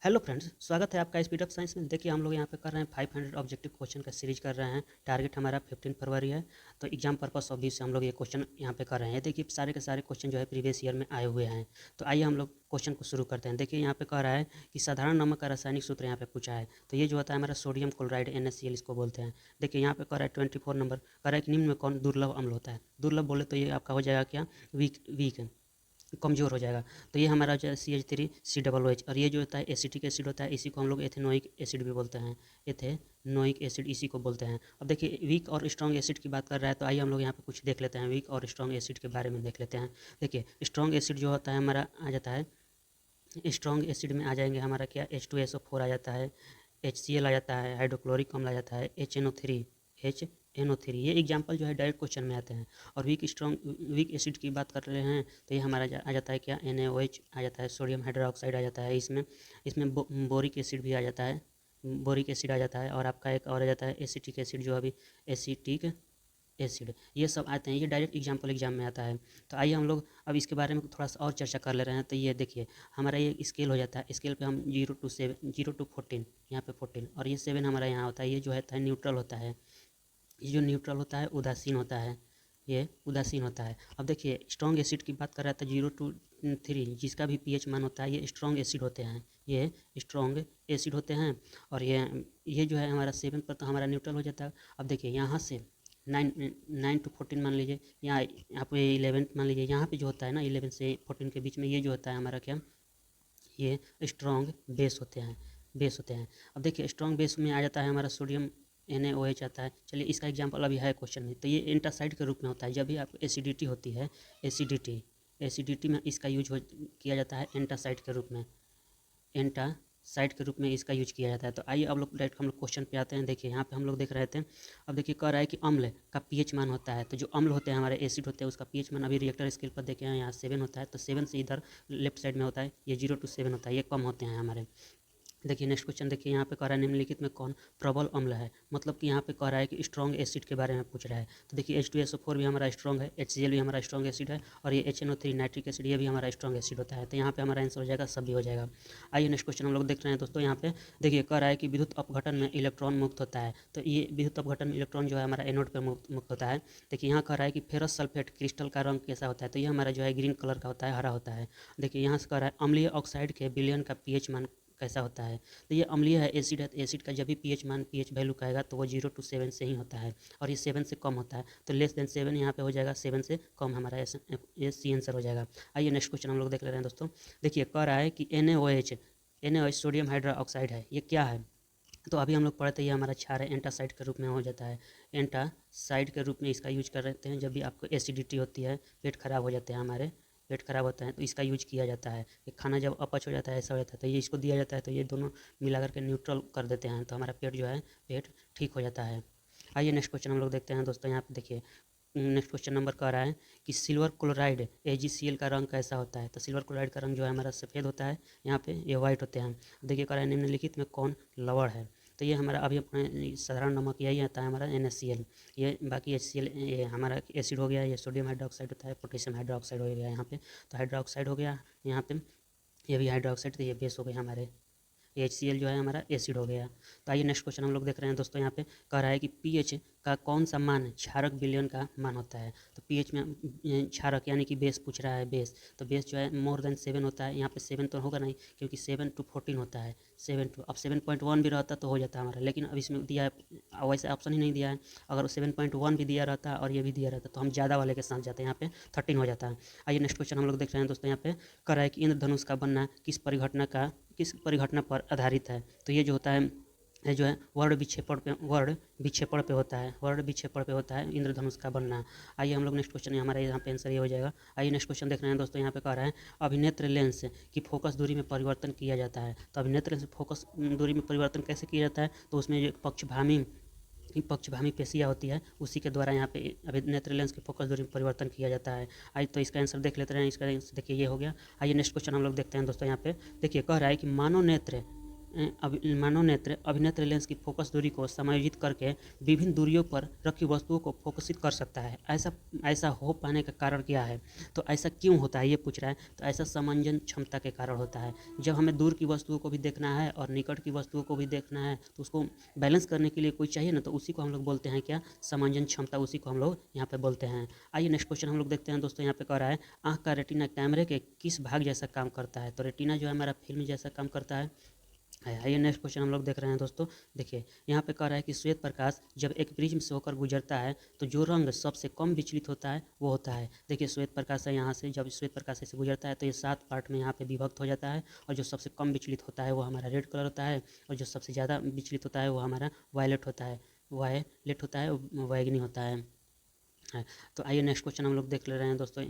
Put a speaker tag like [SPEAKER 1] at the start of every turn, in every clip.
[SPEAKER 1] Hello friends, स्वागत है आपका स्पीड ऑफ साइंस में। देखिए हम लोग यहाँ पे कर रहे हैं 500 ऑब्जेक्टिव क्वेश्चन का सीरीज कर रहे हैं। टारगेट हमारा 15 फरवरी है। तो एग्जाम पर्पस ऑफ से हम लोग ये क्वेश्चन यहाँ पे कर रहे हैं। देखिए सारे के सारे क्वेश्चन जो है प्रीवियस ईयर में आए हुए हैं। तो आइए हम लोग क्वेश्चन को शुरू करते हैं। देखिए यहाँ पे कह रहा है कि साधारण नमक का रासायनिक सूत्र यहाँ पे पूछा है। तो ये जो होता है हमारा सोडियम क्लोराइड NaCl इसको बोलते हैं। देखिए यहाँ पे कह रहा है 24 नंबर, कह रहा है कि निम्न में कौन दुर्लभ अम्ल होता है। दुर्लभ बोले तो ये आपका हो जाएगा क्या, वीक कमज़ोर हो जाएगा। तो ये हमारा जो है CH3COOH, और ये जो होता है एसिटिक एसिड होता है, इसी को हम लोग एथेनोइक एसिड भी बोलते हैं। एथेनोइक एसिड इसी को बोलते हैं। अब देखिए वीक और स्ट्रॉन्ग एसिड की बात कर रहा है, तो आइए हम लोग यहाँ पे कुछ देख लेते हैं। वीक और स्ट्रॉन्ग एसिड के बारे में देख लेते हैं। देखिए स्ट्रॉन्ग एसिड जो होता है हमारा आ जाता है, स्ट्रॉन्ग एसिड में आ जाएंगे हमारा क्या, H2SO4 आ जाता है, HCl आ जाता है, हाइड्रोक्लोरिक अम्ल आ जाता है, HNO3 ये एग्जाम्पल जो है डायरेक्ट क्वेश्चन में आते हैं। और वीक एसिड की बात कर रहे हैं तो ये हमारा आ जाता है क्या, NaOH आ जाता है, सोडियम हाइड्रोक्साइड आ जाता है, इसमें इसमें बोरिक एसिड भी आ जाता है, बोरिक एसिड आ जाता है, और आपका एक और आ जाता है एसिटिक एसिड, जो अभी एसिटिक एसिड, ये सब आते हैं। ये डायरेक्ट एग्जाम में आता है। तो आइए हम लोग अब इसके बारे में थोड़ा सा और चर्चा कर ले रहे हैं। तो ये देखिए हमारा ये स्केल हो जाता है। स्केल पे हम 0 to 14 यहाँ पे 14, और ये 7 हमारा यहाँ होता है। ये जो है न्यूट्रल होता है। ये जो न्यूट्रल होता है उदासीन होता है, ये उदासीन होता है। अब देखिए स्ट्रॉन्ग एसिड की बात कर रहा था, 0 to 3 जिसका भी pH मान होता है, ये स्ट्रॉन्ग एसिड होते हैं, ये स्ट्रॉन्ग एसिड होते हैं। और ये जो है हमारा 7 पर तो हमारा न्यूट्रल हो जाता है। अब देखिए यहाँ से 9 to 14 मान लीजिए, यहाँ पे 11 मान लीजिए, यहाँ पे जो होता है ना 11 से 14 के बीच में, ये जो होता है हमारा क्या, ये स्ट्रॉन्ग बेस होते हैं, बेस होते हैं। अब देखिए स्ट्रॉन्ग बेस में आ जाता है हमारा सोडियम NaOH आता है। चलिए इसका एग्जांपल अभी है क्वेश्चन में। तो ये एंटासाइड के रूप में होता है। जब भी आपको एसिडिटी होती है, एसिडिटी में इसका यूज किया जाता है एंटासाइड के रूप में, एंटासाइड के रूप में इसका यूज किया जाता है। तो आइए अब लोग डायरेक्ट हम लोग क्वेश्चन पे आते हैं। देखिए यहाँ पे हम लोग देख रहे थे। अब देखिए कह रहा है कि अम्ल का pH मान होता है। तो जो अम्ल होते हैं हमारे एसिड होते हैं, उसका pH मान अभी रिएक्टर स्केल पर देखे हैं, यहाँ 7 होता है। तो 7 से इधर लेफ्ट साइड में होता है, ये 0 to 7 होता है, ये कम होते हैं हमारे। देखिए नेक्स्ट क्वेश्चन देखिए, यहाँ पे कह रहा है निम्नलिखित में कौन प्रबल अम्ल है। मतलब कि यहाँ पे कह रहा है कि स्ट्रॉन्ग एसिड के बारे में पूछ रहा है। तो देखिए H2SO4 भी हमारा स्ट्रॉन्ग है, HCl भी हमारा स्ट्रॉन्ग एसिड है, और ये HNO3 नाइट्रिक एसिड ये भी हमारा स्ट्रॉन्ग एसिड होता है। तो यहाँ पे हमारा आंसर हो जाएगा, सब भी हो जाएगा। आइए नेक्स्ट क्वेश्चन हम लोग देख रहे हैं दोस्तों। यहाँ पे देखिए कह रहा है कि विद्युत अपघटन में इलेक्ट्रॉन मुक्त होता है। तो ये विद्युत अपघटन में इलेक्ट्रॉन जो है हमारा एनोड पर मुक्त होता है। देखिए यहाँ कह रहा है कि फेरस सल्फेट क्रिस्टल का रंग कैसा होता है। तो ये हमारा जो है ग्रीन कलर का होता है, हरा होता है। देखिए यहाँ से कह रहा है अम्लीय ऑक्साइड के विलयन का pH मान कैसा होता है। तो ये अम्लीय है, एसिड है, तो एसिड का जब भी pH वैल्यू कहेगा तो वो 0 to 7 से ही होता है, और ये 7 से कम होता है। तो लेस देन 7 यहाँ पे हो जाएगा, 7 से कम हमारा ये सी आंसर हो जाएगा। आइए नेक्स्ट क्वेश्चन हम लोग देख ले रहे हैं दोस्तों। देखिए कह रहा है कि NaOH सोडियम हाइड्रोक्साइड है, ये क्या है। तो अभी हम लोग पढ़े थे, ये हमारा क्षार है, एंटासाइड के रूप में हो जाता है। एंटासाइड के रूप में इसका यूज कर रहे हैं जब भी आपको एसिडिटी होती है, पेट खराब हो जाते हैं हमारे, पेट खराब होता है तो इसका यूज किया जाता है। ये खाना जब अपच हो जाता है, ऐसा हो जाता है, तो ये इसको दिया जाता है। तो ये दोनों मिला करके न्यूट्रल कर देते हैं, तो हमारा पेट जो है, पेट ठीक हो जाता है। आइए नेक्स्ट क्वेश्चन हम लोग देखते हैं दोस्तों। यहाँ पे देखिए नेक्स्ट क्वेश्चन नंबर कह रहा है कि सिल्वर क्लोराइड AgCl का रंग कैसा होता है। तो सिल्वर क्लोराइड का रंग जो है हमारा सफ़ेद होता है, यहाँ पे ये वाइट होते हैं। देखिए कह रहा है निम्नलिखित में कौन लवण है। तो ये हमारा अभी अपना साधारण नमक यही आता है हमारा NaCl। ये बाकी HCl ये हमारा एसिड हो गया, ये सोडियम हाइड्रोक्साइड होता है, पोटेशियम हाइड्रोक्साइड हो गया यहाँ पे। तो हाइड्रोक्साइड हो गया यहाँ पे, ये भी हाइड्रोक्साइड, तो ये बेस हो गए हमारे, HCl जो है हमारा एसिड हो गया। तो आइए नेक्स्ट क्वेश्चन हम लोग देख रहे हैं दोस्तों। यहाँ पे कह रहा है कि pH का कौन सा मान क्षारक विलयन का मान होता है। तो pH में क्षारक यानी कि बेस पूछ रहा है, बेस। तो बेस जो है मोर देन 7 होता है। यहाँ पे 7 तो होगा नहीं, क्योंकि 7 to 14 होता है, 7 to 7.1 भी रहता तो हो जाता हमारा, लेकिन अब इसमें दिया है वैसे ऑप्शन ही नहीं दिया है। अगर 7.1 भी दिया रहता और ये भी दिया रहता तो हम ज़्यादा वाले के साथ जाते हैं, यहाँ पे 13 हो जाता है। आइए नेक्स्ट क्वेश्चन हम लोग देख रहे हैं दोस्तों। यहाँ पे कह रहा है कि इंद्रधनुष का बनना किस परिघटना पर आधारित है। तो ये जो होता है, ये जो है वर्ण विक्षेपण पे होता है, वर्ण विक्षेपण पे होता है इंद्रधनुष का बनना। आइए हम लोग नेक्स्ट क्वेश्चन, हमारा यहाँ पे आंसर ये हो जाएगा। आइए नेक्स्ट क्वेश्चन देख रहे हैं दोस्तों। यहाँ पे कह रहा है अभिनेत्र लेंस की फोकस दूरी में परिवर्तन किया जाता है। तो अभिनेत्र लेंस फोकस दूरी में परिवर्तन कैसे किया जाता है। तो उसमें जो पक्षभामी पेशियाँ होती है, उसी के द्वारा यहाँ पे अभिनेत्र लेंस की फोकस दूरी में परिवर्तन किया जाता है। आइए तो इसका आंसर देख लेते हैं। इसका आंसर देखिए ये हो गया। आइए नेक्स्ट क्वेश्चन हम लोग देखते हैं दोस्तों। यहाँ पे देखिए कह रहा है कि मानव नेत्र मानव नेत्र अभिनेत्र लेंस की फोकस दूरी को समायोजित करके विभिन्न दूरियों पर रखी वस्तुओं को फोकसित कर सकता है। ऐसा हो पाने का कारण क्या है? तो ऐसा क्यों होता है ये पूछ रहा है। तो ऐसा समंजन क्षमता के कारण होता है। जब हमें दूर की वस्तुओं को भी देखना है और निकट की वस्तुओं को भी देखना है तो उसको बैलेंस करने के लिए कोई चाहिए ना, तो उसी को हम लोग बोलते हैं क्या? समंजन क्षमता। उसी को हम लोग यहाँ पे बोलते हैं। आइए नेक्स्ट क्वेश्चन हम लोग देखते हैं दोस्तों। यहाँ पे कह रहा है आँख का रेटिना कैमरे के किस भाग जैसा काम करता है? तो रेटिना जो है हमारा फिल्म जैसा काम करता है। आइए नेक्स्ट क्वेश्चन हम लोग देख रहे हैं दोस्तों। देखिए यहाँ पे कह रहा है कि श्वेत प्रकाश जब एक प्रिज्म से होकर गुजरता है तो जो रंग सबसे कम विचलित होता है वो होता है। देखिए श्वेत प्रकाश है, यहाँ से जब श्वेत प्रकाश ऐसे गुजरता है तो ये 7 पार्ट में यहाँ पे विभक्त हो जाता है, और जो सबसे कम विचलित होता है वो हमारा रेड कलर होता है, और जो सबसे ज़्यादा विचलित होता है वो हमारा वायलेट होता है, वैगनी होता है। तो आइए नेक्स्ट क्वेश्चन हम लोग देख ले रहे हैं दोस्तों।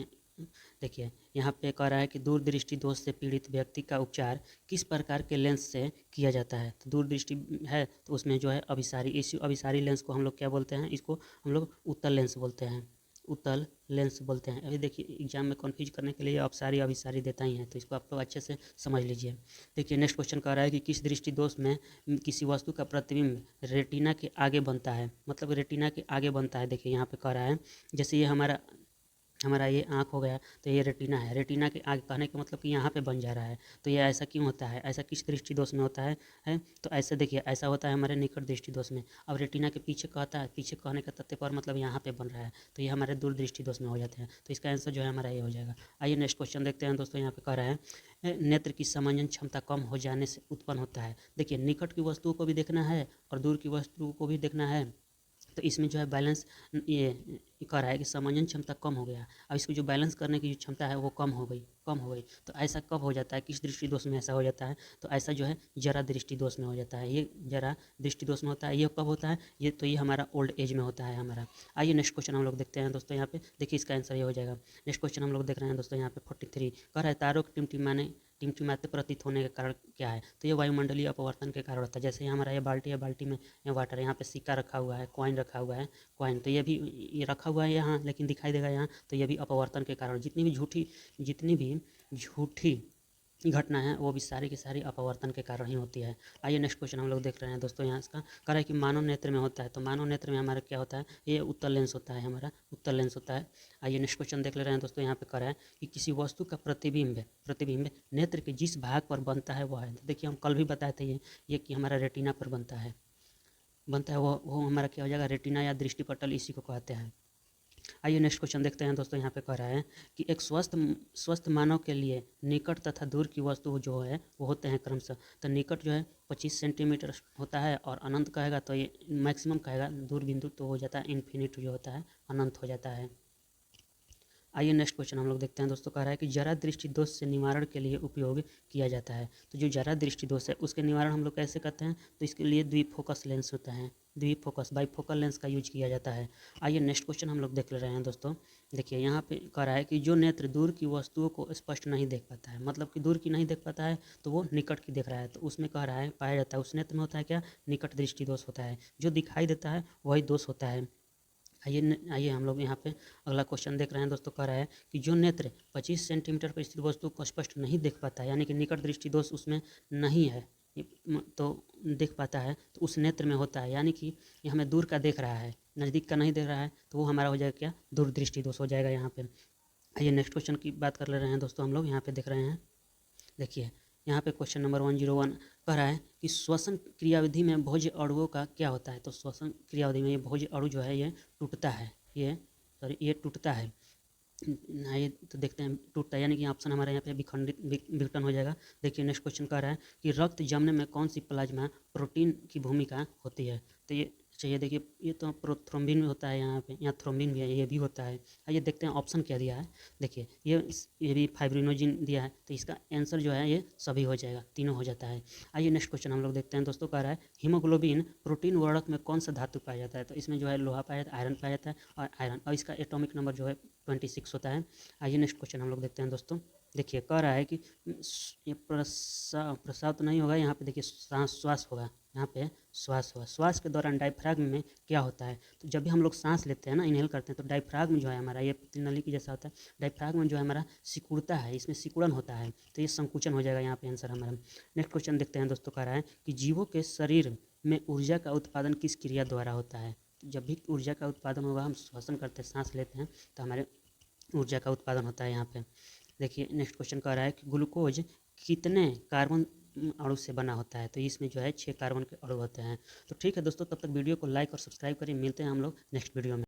[SPEAKER 1] देखिए यहाँ पे कह रहा है कि दूरदृष्टि दोष से पीड़ित व्यक्ति का उपचार किस प्रकार के लेंस से किया जाता है? तो दूरदृष्टि है तो उसमें जो है अभिसारी लेंस को हम लोग क्या बोलते हैं? इसको हम लोग उत्तल लेंस बोलते हैं, उत्तल लेंस बोलते हैं। अभी देखिए एग्जाम में कन्फ्यूज करने के लिए अपसारी अभिसारी देता ही है, तो इसको आप लोग अच्छे से समझ लीजिए। देखिए नेक्स्ट क्वेश्चन कह रहा है कि किस दृष्टि दोष में किसी वस्तु का प्रतिबिंब रेटिना के आगे बनता है? मतलब रेटिना के आगे बनता है। देखिए यहाँ पे कह रहा है जैसे ये हमारा ये आँख हो गया तो ये रेटिना है, रेटिना के आगे कहने का मतलब कि यहाँ पे बन जा रहा है। तो ये ऐसा क्यों होता है? ऐसा किस दृष्टि दोष में होता है? तो ऐसे देखिए ऐसा होता है हमारे निकट दृष्टि दोष में। अब रेटिना के पीछे कहता है, पीछे कहने का तथ्य पर मतलब यहाँ पे बन रहा है, तो ये हमारे दूर दृष्टि दोष में हो जाते हैं। तो इसका आंसर जो है हमारा ये हो जाएगा। आइए नेक्स्ट क्वेश्चन देखते हैं दोस्तों। यहाँ पे कह रहा है नेत्र की समंजन क्षमता कम हो जाने से उत्पन्न होता है। देखिए निकट की वस्तुओं को भी देखना है और दूर की वस्तुओं को भी देखना है, तो इसमें जो है बैलेंस ये कर रहा है कि समंजन क्षमता कम हो गया। अब इसको जो बैलेंस करने की जो क्षमता है वो कम हो गई। तो ऐसा कब हो जाता है? किस दृष्टि दोष में ऐसा हो जाता है? तो ऐसा जो है जरा दृष्टि दोष में हो जाता है। ये जरा दृष्टि दोष में होता है। ये कब होता है? ये हमारा ओल्ड एज में होता है हमारा। आइए नेक्स्ट क्वेश्चन हम लोग देखते हैं दोस्तों। यहाँ पे देखिए इसका आंसर ये हो जाएगा। नेक्स्ट क्वेश्चन हम लोग देख रहे हैं दोस्तों। यहाँ पे 43 कह रहा है तारों के टिमटिमाते प्रतीत होने के कारण क्या है? तो ये वायुमंडलीय अपवर्तन के कारण होता है। जैसे हमारा ये बाल्टी है, बाल्टी में ये वाटर है, यहाँ पे सिक्का रखा हुआ है, कॉइन रखा हुआ है, कॉइन तो ये भी ये रखा हुआ है यहाँ, लेकिन दिखाई देगा यहाँ, तो ये भी अपवर्तन के कारण। जितनी भी झूठी घटना है वो भी सारी की सारी अपवर्तन के कारण ही होती है। आइए नेक्स्ट क्वेश्चन हम लोग देख रहे हैं दोस्तों। यहाँ इसका कह रहा है कि मानव नेत्र में होता है। तो मानव नेत्र में हमारा क्या होता है? ये उत्तल लेंस होता है, हमारा उत्तल लेंस होता है। आइए नेक्स्ट क्वेश्चन देख ले रहे हैं दोस्तों। यहाँ पे कह रहा है कि किसी वस्तु का प्रतिबिंब नेत्र के जिस भाग पर बनता है वह है। देखिए हम कल भी बताए थे ये कि हमारा रेटिना पर बनता है वो हमारा क्या हो जाएगा? रेटिना या दृष्टिपटल, इसी को कहते हैं। आइए नेक्स्ट क्वेश्चन देखते हैं दोस्तों। यहाँ पे कह रहा है कि एक स्वस्थ मानव के लिए निकट तथा दूर की वस्तु जो है वो होते हैं क्रमशः। तो निकट जो है 25 सेंटीमीटर होता है, और अनंत कहेगा तो ये मैक्सिमम कहेगा, दूर बिंदु तो हो जाता है इन्फिनिट, जो होता है अनंत हो जाता है। आइए नेक्स्ट क्वेश्चन हम लोग देखते हैं दोस्तों। कह रहा है कि जरा दृष्टि दोष से निवारण के लिए उपयोग किया जाता है। तो जो जरा दृष्टि दोष है उसके निवारण हम लोग कैसे करते हैं? तो इसके लिए द्विफोकस लेंस होता है, बाइफोकल लेंस का यूज किया जाता है। आइए नेक्स्ट क्वेश्चन हम लोग देख ले रहे हैं दोस्तों। देखिए यहाँ पे कह रहा है कि जो नेत्र दूर की वस्तुओं को स्पष्ट नहीं देख पाता है, मतलब कि दूर की नहीं देख पाता है तो वो निकट की देख रहा है, तो उसमें कह रहा है पाया जाता है, उस नेत्र में होता है क्या? निकट दृष्टि दोष होता है। जो दिखाई देता है वही दोष होता है। आइए हम लोग यहाँ पे अगला क्वेश्चन देख रहे हैं दोस्तों। कह रहा है कि जो नेत्र 25 सेंटीमीटर पर स्थित वस्तु को स्पष्ट नहीं देख पाता है, यानी कि निकट दृष्टि दोष उसमें नहीं है, तो देख पाता है, तो उस नेत्र में होता है। यानी कि ये हमें दूर का देख रहा है, नज़दीक का नहीं देख रहा है, तो वो हमारा हो जाएगा क्या? दूर दृष्टि दोष हो जाएगा यहाँ पे। आइए नेक्स्ट क्वेश्चन की बात कर ले रहे हैं दोस्तों हम लोग। यहाँ पे देख रहे हैं, देखिए यहाँ पे क्वेश्चन नंबर 101 कह रहा है कि श्वसन क्रियाविधि में भोज्य अणुओं का क्या होता है? तो श्वसन क्रियाविधि में ये भोज्य अणु जो है ये टूटता है, ये टूटता है। ये तो देखते हैं टूटता है, यानी कि ऑप्शन हमारे यहाँ पे विघटन हो जाएगा। देखिए नेक्स्ट क्वेश्चन कह रहा है कि रक्त जमने में कौन सी प्लाज्मा प्रोटीन की भूमिका होती है? तो ये चाहिए, देखिए ये तो थ्रोम्बिन में होता है, यहाँ थ्रोम्बिन भी है, ये भी होता है। आइए देखते हैं ऑप्शन क्या दिया है। देखिए ये भी फाइब्रिनोजिन दिया है, तो इसका आंसर जो है ये सभी हो जाएगा, तीनों हो जाता है। आइए नेक्स्ट क्वेश्चन हम लोग देखते हैं दोस्तों। कह रहा है हीमोग्लोबिन प्रोटीन वर्णक में कौन सा धातु पाया जाता है? तो इसमें जो है लोहा पाया जाता है, आयरन पाया जाता है, और इसका एटॉमिक नंबर जो है 26 होता है। आइए नेक्स्ट क्वेश्चन हम लोग देखते हैं दोस्तों। देखिए कह रहा है कि ये प्रसाव तो नहीं होगा, यहाँ पे देखिए श्वास होगा, यहाँ पे श्वास होगा। श्वास के दौरान डायफ्राग्म में क्या होता है, तो जब भी हम लोग सांस लेते हैं ना, इनहेल करते हैं, तो डायफ्राग्म जो है हमारा, ये नली की जैसा होता है, डायफ्राग्म जो है हमारा सिकुड़ता है, इसमें सिकुड़न होता है, तो ये संकुचन हो जाएगा यहाँ पे आंसर हमारा। नेक्स्ट क्वेश्चन देखते हैं दोस्तों, कह रहा है कि जीवों के शरीर में ऊर्जा का उत्पादन किस क्रिया द्वारा होता है। जब भी ऊर्जा का उत्पादन होगा, हम श्वसन करते हैं, सांस लेते हैं, तो हमारे ऊर्जा का उत्पादन होता है यहाँ पे। देखिए नेक्स्ट क्वेश्चन कह रहा है कि ग्लूकोज कितने कार्बन अणु से बना होता है, तो इसमें जो है 6 कार्बन के अणु होते हैं। तो ठीक है दोस्तों, तब तक वीडियो को लाइक और सब्सक्राइब करिए, मिलते हैं हम लोग नेक्स्ट वीडियो में।